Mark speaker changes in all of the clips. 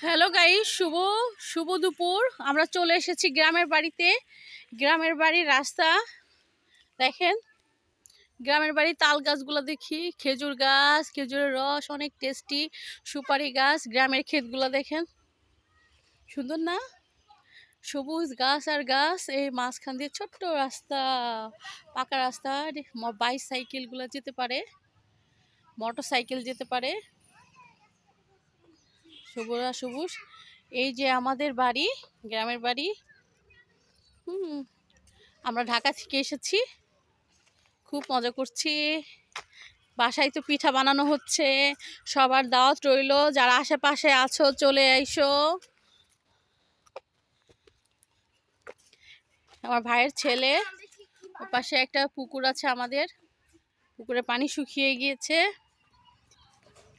Speaker 1: Hello guys, শুভ শুভ দুপুর। আমরা চলে এসেছি গ্রামের বাড়িতে। গ্রামের বাড়ির রাস্তা দেখেন। গ্রামের বাড়ির তাল গাছগুলো দেখি, খেজুর গাছ, খেজুরের রস অনেক টেস্টি, সুপারি গাছ। গ্রামের ক্ষেতগুলো দেখেন, সুন্দর না? সবুজ গাছ আর গাছ, এই মাঝখান দিয়ে ছোট্ট রাস্তা, পাকা রাস্তা। বাইসাইকেলগুলো যেতে পারে, মোটর সাইকেল যেতে পারে। সবুজ সবুজ। এই যে আমাদের বাড়ি, গ্রামের বাড়ি। আমরা ঢাকা থেকে এসেছি, খুব মজা করছি। বাসায় তো পিঠা বানানো হচ্ছে, সবার দাওয়াত রইল। যারা আশেপাশে আছো চলে আইসো। আমার ভাইয়ের ছেলে, ওর পাশে একটা পুকুর আছে আমাদের, পুকুরে পানি শুকিয়ে গিয়েছে,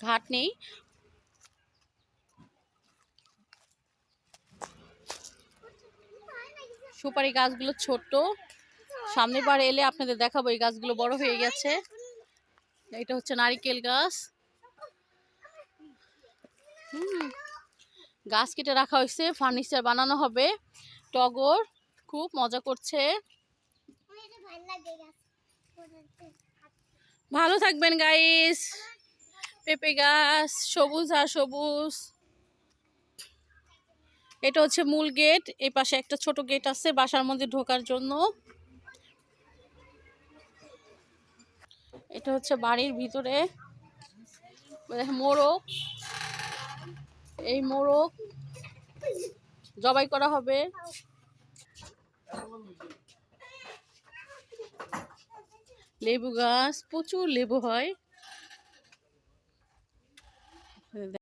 Speaker 1: ঘাট নেই। সুপারি গাছগুলো ছোট, সামনের বার এলে আপনাদের দেখাবো। এই গাছগুলো বড় হয়ে গেছে। এটা হচ্ছে নারিকেল গাছ। গাছ কেটে রাখা হয়েছে, ফার্নিচার বানানো হবে। টগর খুব মজা করছে। ভালো থাকবেন গাইস। পেঁপে গাছ সবুজ আর সবুজ। এটা হচ্ছে মূল গেট। এই পাশে একটা ছোট গেট আছে বাসার মধ্যে ঢোকার জন্য। এটা হচ্ছে বাড়ির ভিতরে মোরগ। এই মোরগ জবাই করা হবে। লেবু গাছ, প্রচুর লেবু হয়।